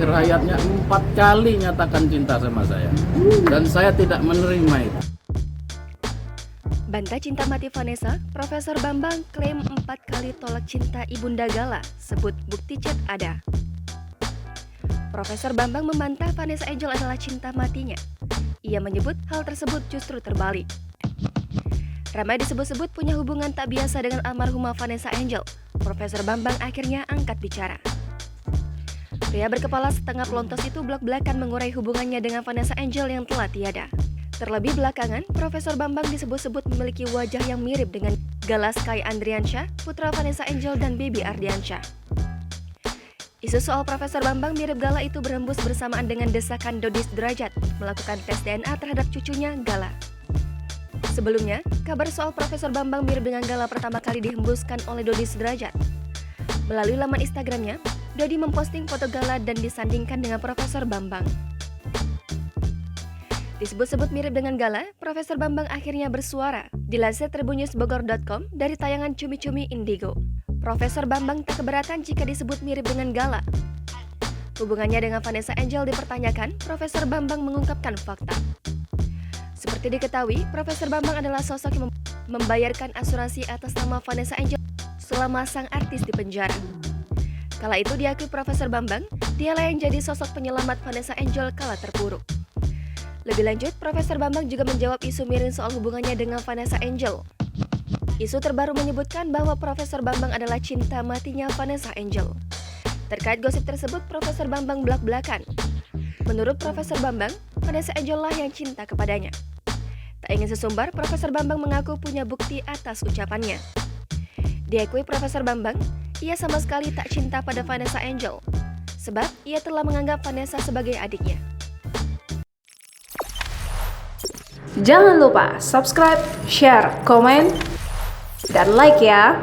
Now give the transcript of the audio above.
terakhir hayatnya 4 kali nyatakan cinta sama saya. Dan saya tidak menerima itu. Bantah cinta mati Vanessa, Profesor Bambang klaim 4 kali tolak cinta Ibunda Gala, sebut bukti chat ada. Profesor Bambang membantah Vanessa Angel adalah cinta matinya. Ia menyebut hal tersebut justru terbalik. Ramai disebut-sebut punya hubungan tak biasa dengan almarhumah Vanessa Angel. Profesor Bambang akhirnya angkat bicara. Pria berkepala setengah pelontos itu blak-blakan mengurai hubungannya dengan Vanessa Angel yang telah tiada. Terlebih belakangan, Profesor Bambang disebut-sebut memiliki wajah yang mirip dengan Gala Sky Andriansyah, putra Vanessa Angel dan Baby Ardiansyah. Isu soal Profesor Bambang mirip Gala itu berhembus bersamaan dengan desakan Dodi Sudrajat melakukan tes DNA terhadap cucunya Gala. Sebelumnya, kabar soal Profesor Bambang mirip dengan Gala pertama kali dihembuskan oleh Dodi Sudrajat. Melalui laman Instagramnya, Dodi memposting foto Gala dan disandingkan dengan Profesor Bambang. Disebut-sebut mirip dengan Gala, Profesor Bambang akhirnya bersuara. Dilansir tribunnews.bogor.com dari tayangan Cumi-Cumi Indigo. Profesor Bambang tak keberatan jika disebut mirip dengan Gala. Hubungannya dengan Vanessa Angel dipertanyakan, Profesor Bambang mengungkapkan fakta. Seperti diketahui, Profesor Bambang adalah sosok yang membayarkan asuransi atas nama Vanessa Angel selama sang artis di penjara. Kala itu diakui Profesor Bambang, dialah yang jadi sosok penyelamat Vanessa Angel kala terpuruk. Lebih lanjut, Profesor Bambang juga menjawab isu miring soal hubungannya dengan Vanessa Angel. Isu terbaru menyebutkan bahwa Profesor Bambang adalah cinta matinya Vanessa Angel. Terkait gosip tersebut, Profesor Bambang belak-belakan. Menurut Profesor Bambang, Vanessa Angel lah yang cinta kepadanya. Tak ingin sesumbar, Profesor Bambang mengaku punya bukti atas ucapannya. Diakui Profesor Bambang, ia sama sekali tak cinta pada Vanessa Angel, sebab ia telah menganggap Vanessa sebagai adiknya. Jangan lupa subscribe, share, komen, dan like ya!